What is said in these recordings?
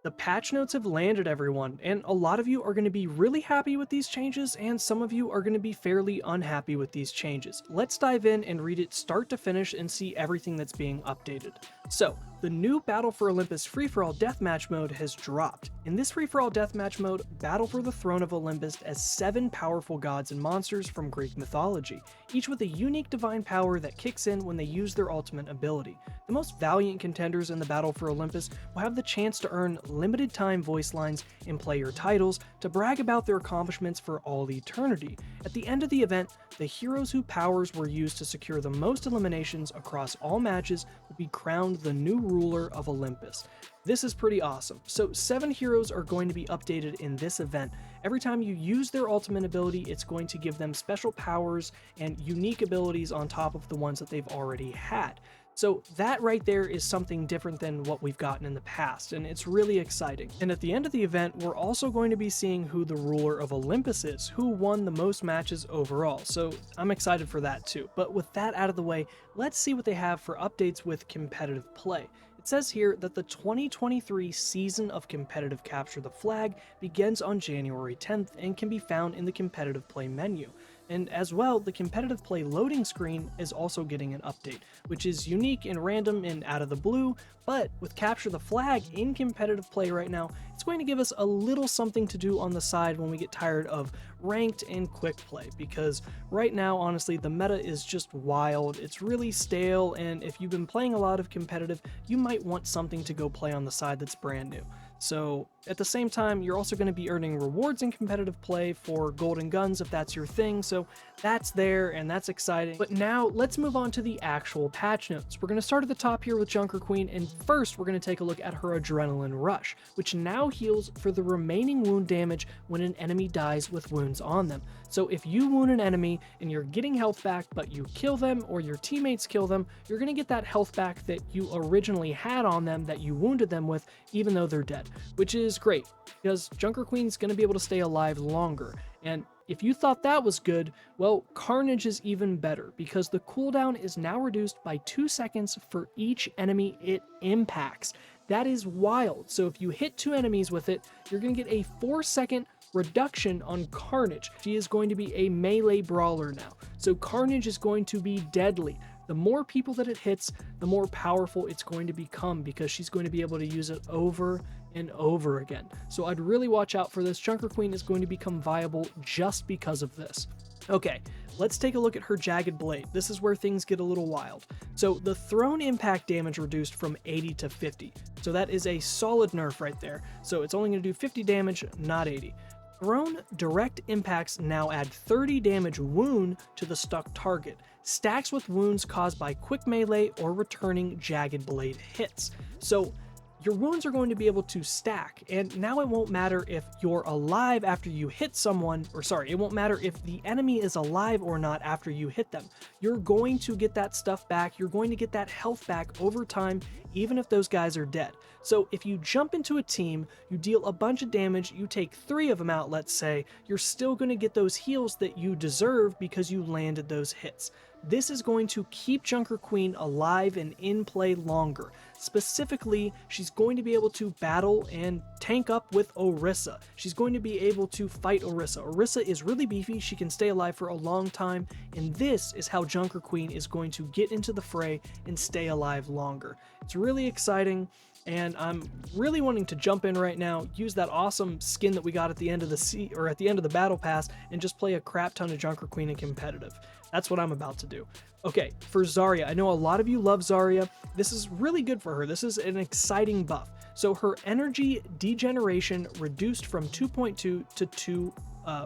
The patch notes have landed, everyone, and a lot of you are going to be really happy with these changes, and some of you are going to be fairly unhappy with these changes. Let's dive in and read it start to finish and see everything that's being updated. So, the new Battle for Olympus free-for-all deathmatch mode has dropped. In this free-for-all deathmatch mode, battle for the throne of Olympus as 7 powerful gods and monsters from Greek mythology, each with a unique divine power that kicks in when they use their ultimate ability. The most valiant contenders in the Battle for Olympus will have the chance to earn limited time voice lines and player titles to brag about their accomplishments for all eternity. At the end of the event, the heroes whose powers were used to secure the most eliminations across all matches will be crowned the new ruler of Olympus. This is pretty awesome. So 7 heroes are going to be updated in this event. Every time you use their ultimate ability, it's going to give them special powers and unique abilities on top of the ones that they've already had. So that right there is something different than what we've gotten in the past, and it's really exciting. And at the end of the event, we're also going to be seeing who the ruler of Olympus is, who won the most matches overall, so I'm excited for that too. But with that out of the way, let's see what they have for updates with competitive play. It says here that the 2023 season of Competitive Capture the Flag begins on January 10th and can be found in the competitive play menu. And as well, the competitive play loading screen is also getting an update, which is unique and random and out of the blue, but with Capture the Flag in competitive play right now, it's going to give us a little something to do on the side when we get tired of ranked and quick play, because right now, honestly, the meta is just wild, it's really stale, and if you've been playing a lot of competitive, you might want something to go play on the side that's brand new. So at the same time, you're also going to be earning rewards in competitive play for golden guns if that's your thing, so that's there and that's exciting. But now let's move on to the actual patch notes. We're going to start at the top here with Junker Queen, and first we're going to take a look at her Adrenaline Rush, which now heals for the remaining wound damage when an enemy dies with wounds on them. So if you wound an enemy and you're getting health back, but you kill them or your teammates kill them, you're going to get that health back that you originally had on them that you wounded them with, even though they're dead, which is great because Junker Queen's going to be able to stay alive longer. And if you thought that was good, well, Carnage is even better because the cooldown is now reduced by 2 seconds for each enemy it impacts. That is wild. So if you hit 2 enemies with it, you're going to get a 4-second reduction on Carnage. She is going to be a melee brawler now. So Carnage is going to be deadly. The more people that it hits, the more powerful it's going to become because she's going to be able to use it over and over again. So I'd really watch out for this. Junker Queen is going to become viable just because of this. Okay, let's take a look at her Jagged Blade. This is where things get a little wild. So the thrown impact damage reduced from 80 to 50. So that is a solid nerf right there. So it's only going to do 50 damage, not 80. Thrown direct impacts now add 30 damage wound to the stuck target. Stacks with wounds caused by quick melee or returning Jagged Blade hits. So your wounds are going to be able to stack, and now it won't matter if you're alive after you hit someone, it won't matter if the enemy is alive or not after you hit them. You're going to get that stuff back, you're going to get that health back over time, even if those guys are dead. So if you jump into a team, you deal a bunch of damage, you take 3 of them out, let's say, you're still going to get those heals that you deserve because you landed those hits. This is going to keep Junker Queen alive and in play longer. Specifically, she's going to be able to battle and tank up with Orisa. She's going to be able to fight Orisa. Orisa is really beefy, she can stay alive for a long time, and this is how Junker Queen is going to get into the fray and stay alive longer. It's really exciting, and I'm really wanting to jump in right now, use that awesome skin that we got at the end of the battle pass, and just play a crap ton of Junker Queen in competitive. That's what I'm about to do. Okay, for Zarya, I know a lot of you love Zarya. This is really good for her. This is an exciting buff. So her energy degeneration reduced from 2.2 to 2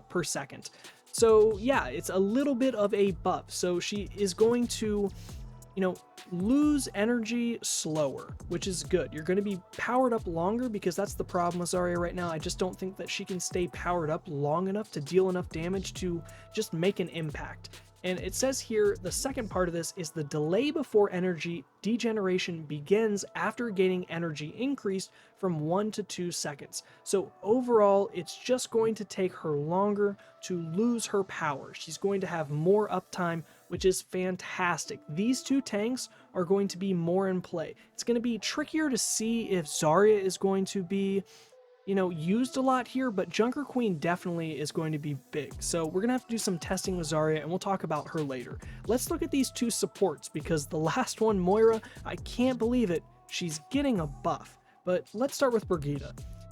per second. So yeah, it's a little bit of a buff. So she is going to, lose energy slower, which is good. You're going to be powered up longer because that's the problem with Zarya right now. I just don't think that she can stay powered up long enough to deal enough damage to just make an impact. And it says here, the second part of this is the delay before energy degeneration begins after gaining energy increased from 1 to 2 seconds. So overall, it's just going to take her longer to lose her power. She's going to have more uptime which is fantastic. These two tanks are going to be more in play. It's going to be trickier to see if Zarya is going to be, used a lot here, but Junker Queen definitely is going to be big. So we're going to have to do some testing with Zarya, and we'll talk about her later. Let's look at these two supports, because the last one, Moira, I can't believe it, she's getting a buff. But let's start with Brigitte.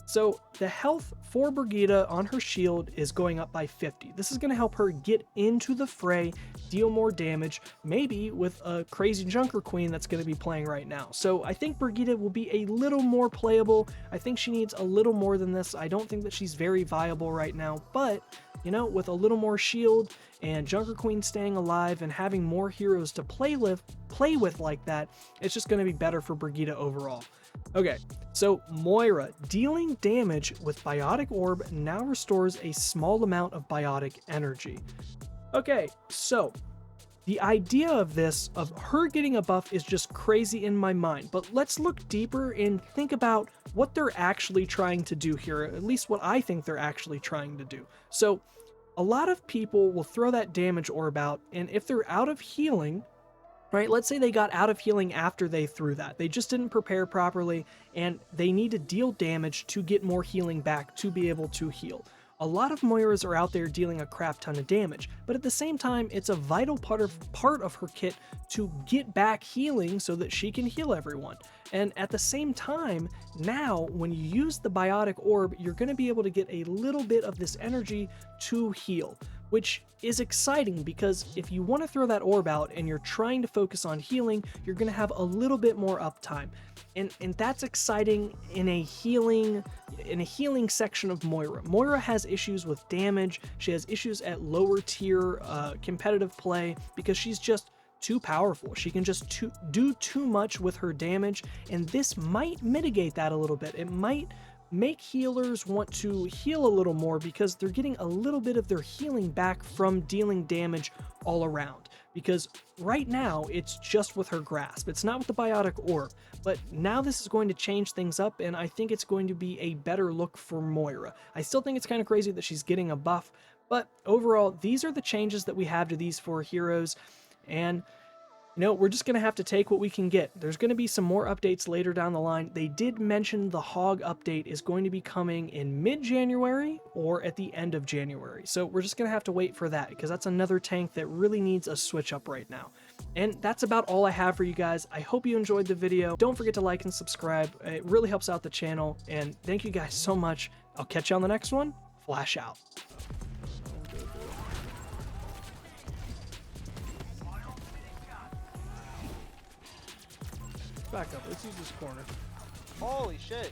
So the health for Brigitte on her shield is going up by 50. This is going to help her get into the fray, deal more damage, maybe with a crazy Junker Queen that's going to be playing right now. So I think Brigitte will be a little more playable. I think she needs a little more than this. I don't think that she's very viable right now, but with a little more shield and Junker Queen staying alive and having more heroes to play with like that, it's just going to be better for Brigitte overall. Okay, so Moira, dealing damage with Biotic Orb now restores a small amount of biotic energy. Okay, so the idea of this, of her getting a buff, is just crazy in my mind, but let's look deeper and think about what they're actually trying to do here, at least what I think they're actually trying to do. So a lot of people will throw that damage orb out, and if they're out of healing, right, let's say they got out of healing after they threw that. They just didn't prepare properly, and they need to deal damage to get more healing back to be able to heal. A lot of Moiras are out there dealing a crap ton of damage, but at the same time, it's a vital part of her kit to get back healing so that she can heal everyone. And at the same time, now, when you use the Biotic Orb, you're going to be able to get a little bit of this energy to heal, which is exciting, because if you want to throw that orb out and you're trying to focus on healing, you're going to have a little bit more uptime. And that's exciting in a healing section of Moira. Moira has issues with damage. She has issues at lower tier competitive play because she's just too powerful. She can just do too much with her damage, and this might mitigate that a little bit. It might make healers want to heal a little more because they're getting a little bit of their healing back from dealing damage all around. Because right now, it's just with her grasp. It's not with the Biotic Orb. But now this is going to change things up, and I think it's going to be a better look for Moira. I still think it's kind of crazy that she's getting a buff, but overall, these are the changes that we have to these four heroes, and we're just going to have to take what we can get. There's going to be some more updates later down the line. They did mention the Hog update is going to be coming in mid-January or at the end of January. So we're just going to have to wait for that, because that's another tank that really needs a switch up right now. And that's about all I have for you guys. I hope you enjoyed the video. Don't forget to like and subscribe. It really helps out the channel. And thank you guys so much. I'll catch you on the next one. Flash out. Back up. Let's use this corner. Holy shit.